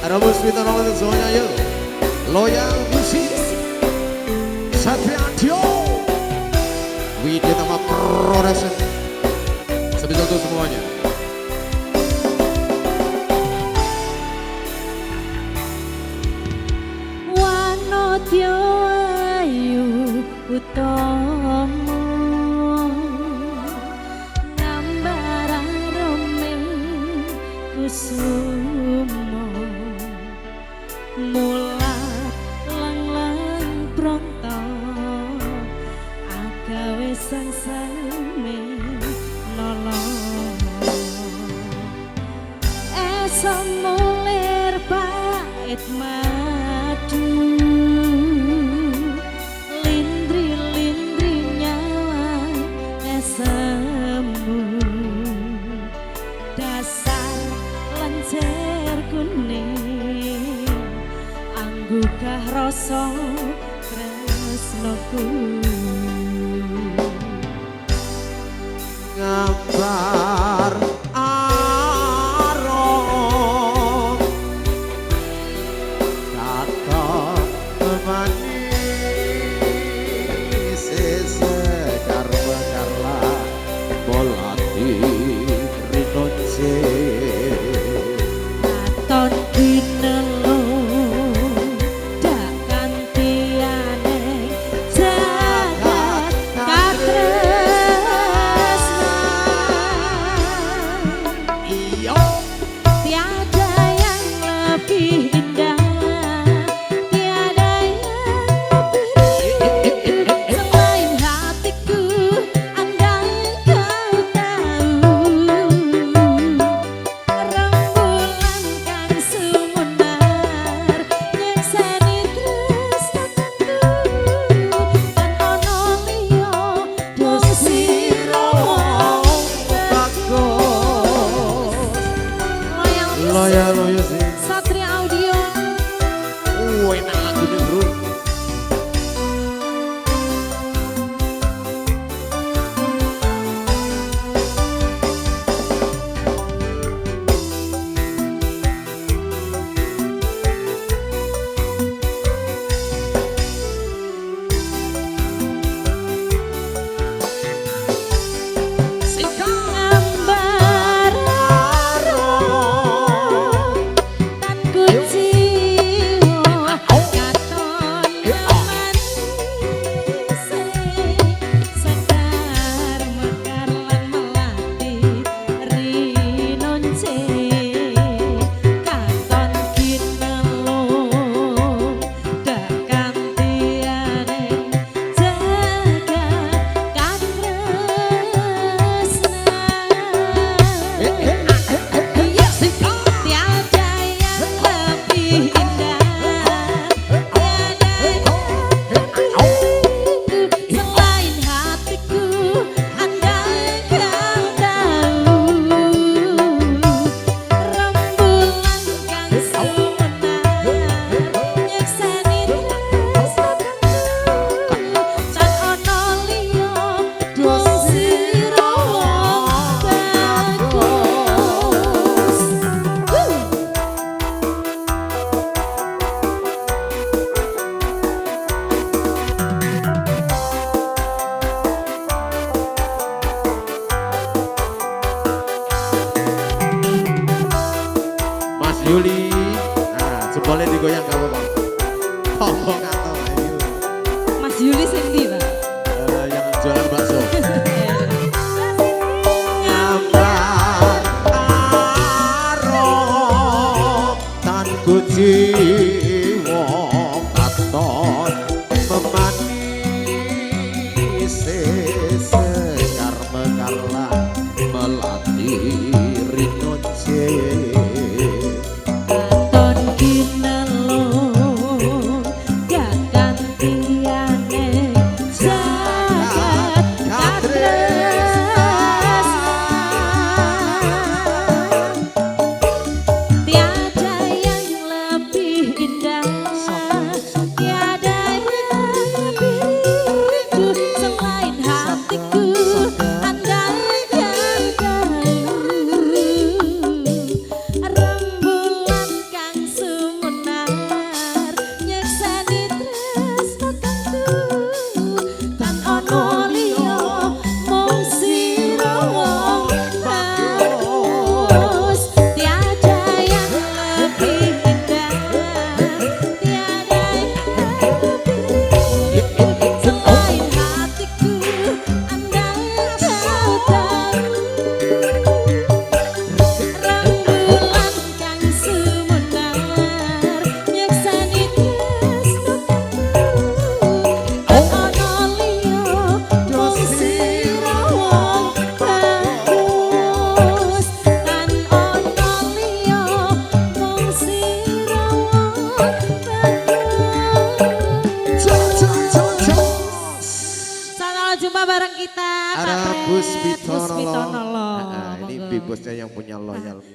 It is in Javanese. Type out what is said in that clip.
Rebus kita nomor semuanya yuk. Loyal Music Satriantio Widya Tama Production. Sebisa untuk semuanya. Wanodyo ayu utomo ngambara rome kusumo mulat lang-lang pronto agawe sang-same nolong esa mulir pait madu lindri-lindri nyawa esemu dasar lencer kuning anggukah rasa tresnoku Gambar arong kata manis sesekar mengarla bolati rinonce katon dinelo dak kantiane jagat katresna iyo tiada yang lebih indah tiada yang lebih selain hatiku andai kau tahu rembulan kan sumunar nyekseni tresnaku dan ono liya mung sira Loyal Music Satria Audio. enak lagunya bro. Gambar arong tan kuciwa katon manis sekar mekar lan melati rinonce katon kinelo dak kantiane jagat katresna tiada yang lebih indah tiada selain hatiku andai kau tahu rembulan kan sumunar nyekseni tresnaku tan ono liya mung sira bagus. Mas Yuli, nah jempolnya digoyang gak apa-apa. Tolong atau ayo. Mas Yuli sendi, Pak. Yang jualan bakso. Gambar Arong tan kuciwa katon memanis sekar mekarla melati rinonce katon kinelo gak gantiane jagat katresna tiada yang lebih indah Puspitonolo. Puspitonolo. Ini big bossnya yang punya loyal.